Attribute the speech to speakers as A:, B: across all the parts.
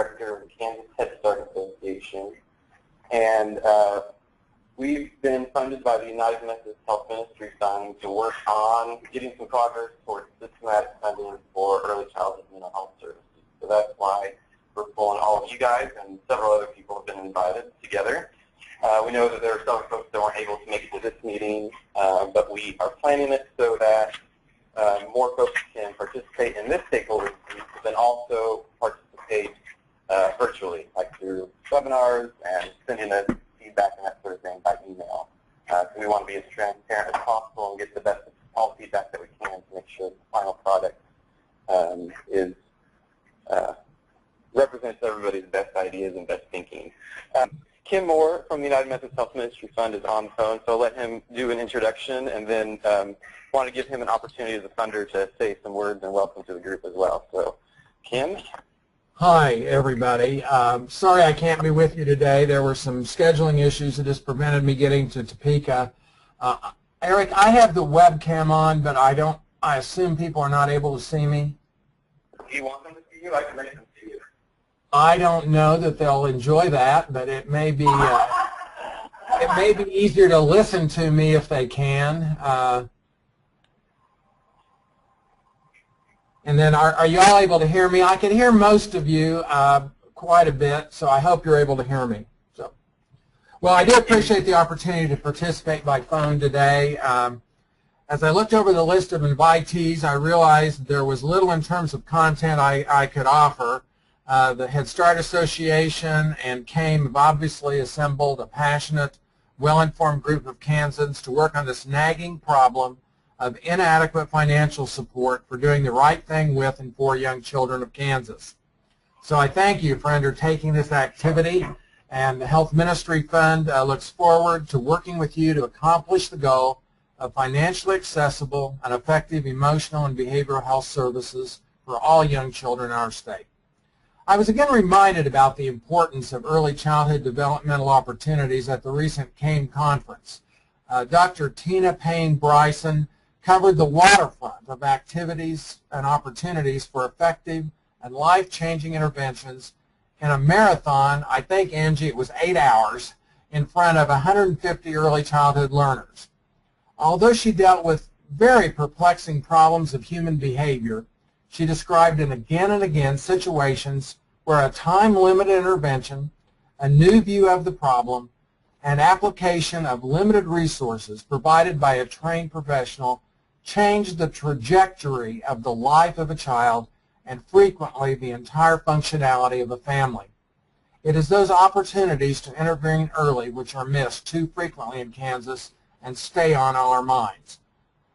A: director of the Kansas Head Start Association, and we've been funded by the United Methodist Health Ministry Fund to work on getting some progress towards systematic funding for early childhood mental health services. So that's why we're pulling all of you guys, and several other people have been invited together. We know that there are some folks that weren't able to make it to this meeting, but we are planning it so that more folks can participate in this stakeholder group, but then also participate virtually, like through webinars and sending us feedback and that sort of thing by email. So we want to be as transparent as possible and get the best all feedback that we can to make sure the final product represents everybody's best ideas and best thinking. Kim Moore from the United Methodist Health Ministry Fund is on the phone, so I'll let him do an introduction, and then want to give him an opportunity as a funder to say some words and welcome to the group as well. So, Kim?
B: Hi, everybody. Sorry I can't be with you today. There were some scheduling issues that just prevented me getting to Topeka. Eric, I have the webcam on, but I assume people are not able to see me.
A: Do you want them to see you? I can make them see you.
B: I don't know that they'll enjoy that, but it may be easier to listen to me if they can. And then are you all able to hear me? I can hear most of you quite a bit, so I hope you're able to hear me. So, well, I do appreciate the opportunity to participate by phone today. As I looked over the list of invitees, I realized there was little in terms of content I could offer. The Head Start Association and CAME have obviously assembled a passionate, well-informed group of Kansans to work on this nagging problem of inadequate financial support for doing the right thing with and for young children of Kansas. So I thank you for undertaking this activity, and the Health Ministry Fund looks forward to working with you to accomplish the goal of financially accessible and effective emotional and behavioral health services for all young children in our state. I was again reminded about the importance of early childhood developmental opportunities at the recent CAME conference. Dr. Tina Payne-Bryson covered the waterfront of activities and opportunities for effective and life-changing interventions in a marathon. I think, Angie, it was 8 hours in front of 150 early childhood learners. Although she dealt with very perplexing problems of human behavior, she described again and again situations where a time-limited intervention, a new view of the problem, and application of limited resources provided by a trained professional changed the trajectory of the life of a child and frequently the entire functionality of a family. It is those opportunities to intervene early which are missed too frequently in Kansas and stay on all our minds.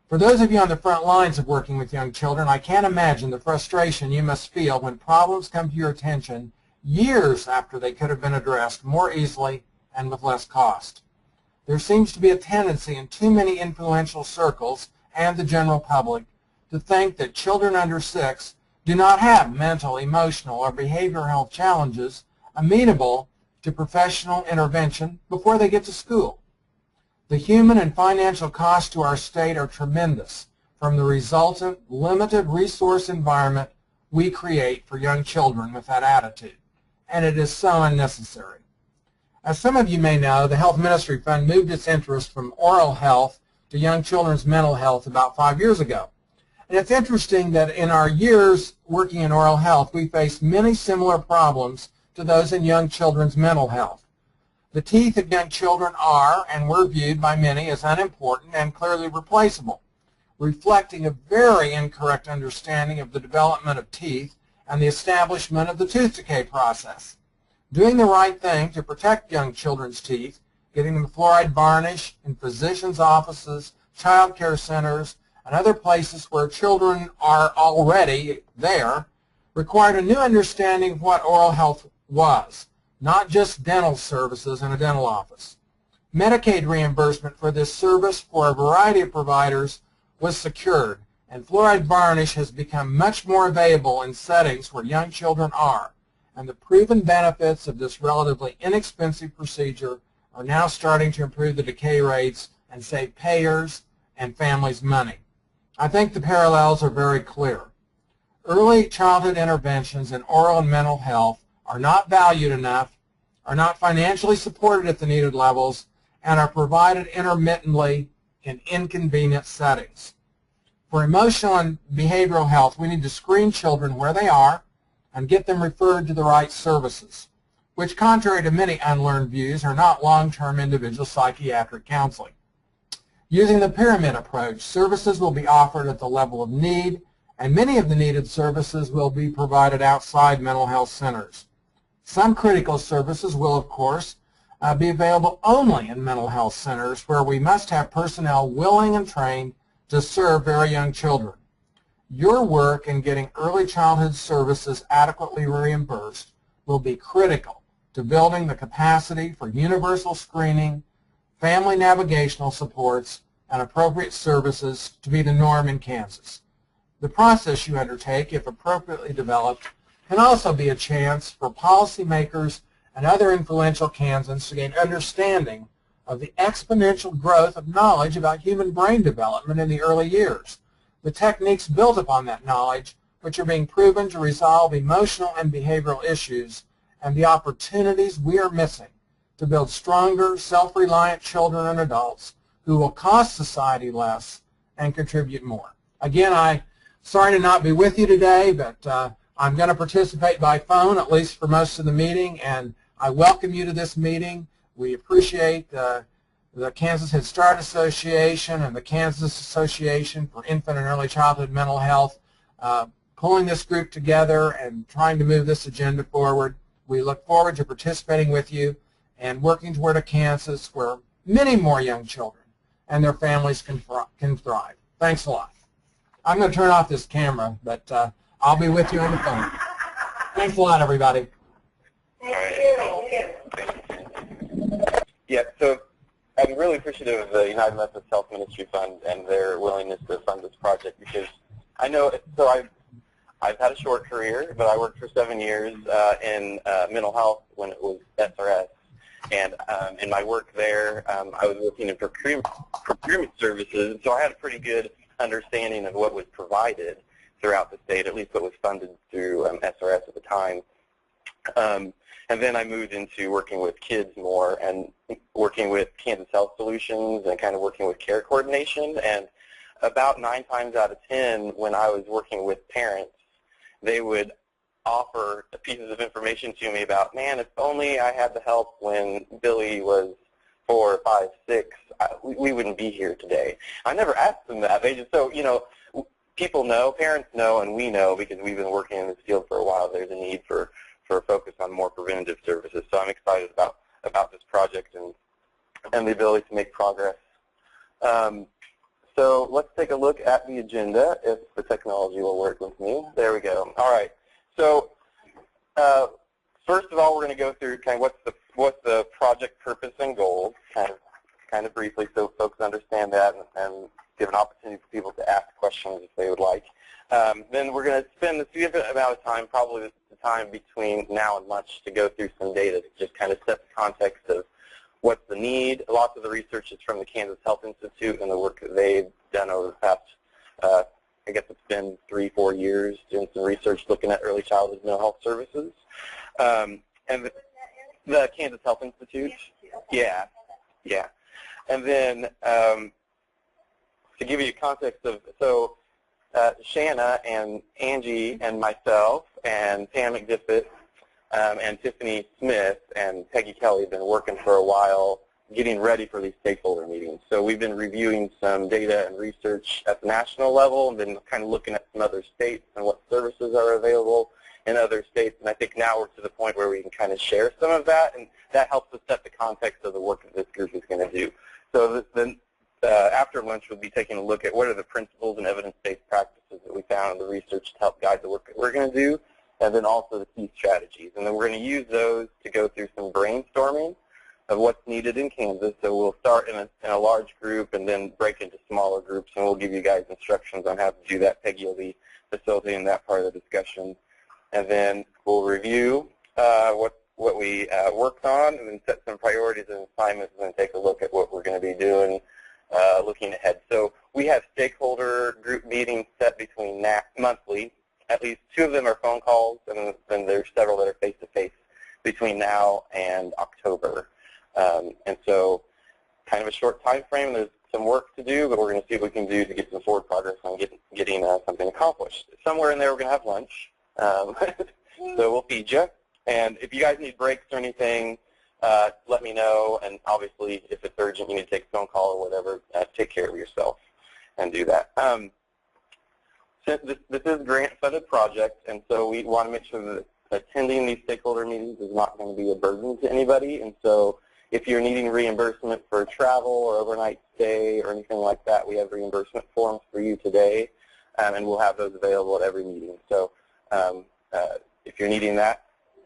B: For those of you on the front lines of working with young children, I can't imagine the frustration you must feel when problems come to your attention years after they could have been addressed more easily and with less cost. There seems to be a tendency in too many influential circles and the general public to think that children under 6 do not have mental, emotional, or behavioral health challenges amenable to professional intervention before they get to school. The human and financial costs to our state are tremendous from the resultant limited resource environment we create for young children with that attitude, and it is so unnecessary. As some of you may know, the Health Ministry Fund moved its interest from oral health to young children's mental health about 5 years ago. And it's interesting that in our years working in oral health, we faced many similar problems to those in young children's mental health. The teeth of young children are and were viewed by many as unimportant and clearly replaceable, reflecting a very incorrect understanding of the development of teeth and the establishment of the tooth decay process. Doing the right thing to protect young children's teeth, getting them fluoride varnish in physicians' offices, child care centers, and other places where children are already there, required a new understanding of what oral health was, not just dental services in a dental office. Medicaid reimbursement for this service for a variety of providers was secured, and fluoride varnish has become much more available in settings where young children are, and the proven benefits of this relatively inexpensive procedure are now starting to improve the decay rates and save payers and families money. I think the parallels are very clear. Early childhood interventions in oral and mental health are not valued enough, are not financially supported at the needed levels, and are provided intermittently in inconvenient settings. For emotional and behavioral health, we need to screen children where they are and get them referred to the right services, which, contrary to many unlearned views, are not long-term individual psychiatric counseling. Using the pyramid approach, services will be offered at the level of need, and many of the needed services will be provided outside mental health centers. Some critical services will, of course, be available only in mental health centers, where we must have personnel willing and trained to serve very young children. Your work in getting early childhood services adequately reimbursed will be critical to building the capacity for universal screening, family navigational supports, and appropriate services to be the norm in Kansas. The process you undertake, if appropriately developed, can also be a chance for policymakers and other influential Kansans to gain understanding of the exponential growth of knowledge about human brain development in the early years, the techniques built upon that knowledge which are being proven to resolve emotional and behavioral issues, and the opportunities we are missing to build stronger, self-reliant children and adults who will cost society less and contribute more. Again, I'm sorry to not be with you today, but I'm going to participate by phone, at least for most of the meeting, and I welcome you to this meeting. We appreciate the Kansas Head Start Association and the Kansas Association for Infant and Early Childhood Mental Health pulling this group together and trying to move this agenda forward. We look forward to participating with you and working toward a Kansas where many more young children and their families can thrive. Thanks a lot. I'm going to turn off this camera, but I'll be with you on the phone. Thanks a lot, everybody.
A: Yeah, so I'm really appreciative of the United Methodist Health Ministry Fund and their willingness to fund this project, because I know, so I've had a short career, but I worked for 7 years in mental health when it was SRS. And in my work there, I was working in procurement services, so I had a pretty good understanding of what was provided throughout the state, at least what was funded through SRS at the time. And then I moved into working with kids more and working with Kansas Health Solutions and kind of working with care coordination. And about 9 times out of 10, when I was working with parents, they would offer pieces of information to me about, man, if only I had the help when Billy was 4, 5, 6, we wouldn't be here today. I never asked them that. They just, so, you know, people know, parents know, and we know, because we've been working in this field for a while, there's a need for a focus on more preventative services. So I'm excited about this project and the ability to make progress. So let's take a look at the agenda, if the technology will work with me. There we go. All right. So first of all, we're going to go through kind of what's the project purpose and goals, kind of briefly, so folks understand that and give an opportunity for people to ask questions if they would like. Then we're going to spend a significant amount of time, probably the time between now and lunch, to go through some data to just kind of set the context of what's the need. Lots of the research is from the Kansas Health Institute and the work that they've done over the past, I guess it's been 3-4 years, doing some research looking at early childhood mental health services. And the Kansas Health Institute, yeah. And then to give you a context of, so Shanna and Angie and myself and Pam McDiffit and Tiffany Smith and Peggy Kelly have been working for a while getting ready for these stakeholder meetings. So we've been reviewing some data and research at the national level and been kind of looking at some other states and what services are available in other states. And I think now we're to the point where we can kind of share some of that, and that helps us set the context of the work that this group is going to do. So then after lunch, we'll be taking a look at what are the principles and evidence-based practices that we found in the research to help guide the work that we're going to do, and then also the key strategies. And then we're going to use those to go through some brainstorming of what's needed in Kansas. So we'll start in a large group and then break into smaller groups, and we'll give you guys instructions on how to do that. Peggy will be facilitating that part of the discussion. And then we'll review what we worked on, and then set some priorities and assignments, and then take a look at what we're going to be doing looking ahead. So we have stakeholder group meetings set between monthly, at least 2 of them are phone calls, and then there's several that are face-to-face between now and October. And so kind of a short time frame. There's some work to do, but we're going to see what we can do to get some forward progress on getting something accomplished. Somewhere in there we're going to have lunch, so we'll feed you. And if you guys need breaks or anything, let me know. And obviously, if it's urgent, you need to take a phone call or whatever, take care of yourself and do that. Since this is a grant-funded project, and so we want to make sure that attending these stakeholder meetings is not going to be a burden to anybody. And so if you're needing reimbursement for travel or overnight stay or anything like that, we have reimbursement forms for you today, and we'll have those available at every meeting. So if you're needing that,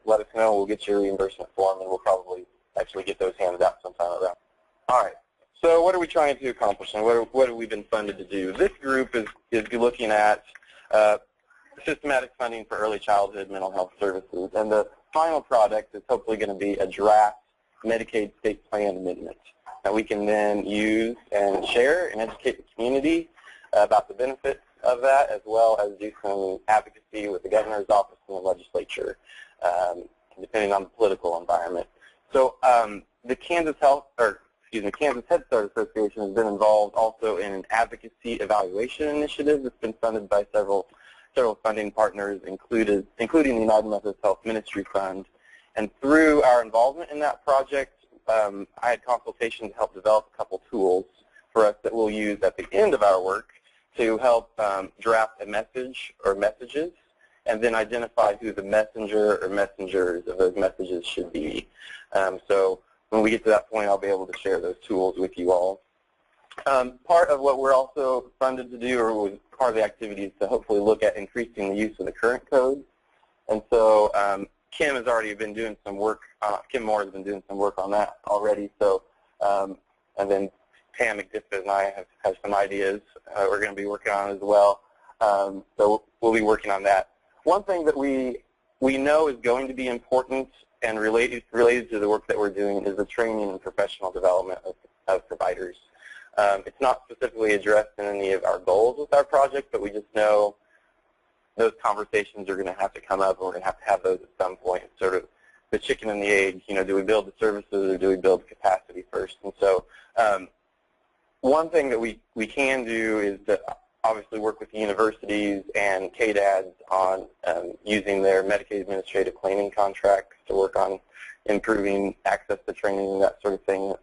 A: let us know. We'll get your reimbursement form, and we'll probably actually get those handed out sometime around. All right. So what are we trying to accomplish, and what have we been funded to do? This group is looking at systematic funding for early childhood mental health services, and the final product is hopefully going to be a draft Medicaid state plan amendment that we can then use and share and educate the community about the benefits of that, as well as do some advocacy with the governor's office and the legislature, depending on the political environment. So the Kansas Head Start Association has been involved also in an advocacy evaluation initiative that's been funded by several funding partners, including the United Methodist Health Ministry Fund. And through our involvement in that project, I had consultation to help develop a couple tools for us that we'll use at the end of our work to help draft a message or messages, and then identify who the messenger or messengers of those messages should be. So when we get to that point, I'll be able to share those tools with you all. Part of what we're also funded to do, or was part of the activity, is to hopefully look at increasing the use of the current codes. And so Kim has already been doing some work, Kim Moore has been doing some work on that already. So, and then Pam McDiffit and I have some ideas we're going to be working on as well. So we'll be working on that. One thing that we know is going to be important and related to the work that we're doing is the training and professional development of providers. It's not specifically addressed in any of our goals with our project, but we just know those conversations are going to have to come up, and we're going to have those at some point. It's sort of the chicken and the egg. You know, do we build the services or do we build the capacity first? And so one thing that we can do is to obviously work with the universities and KDADs on using their Medicaid administrative planning contracts to work on improving access to training and that sort of thing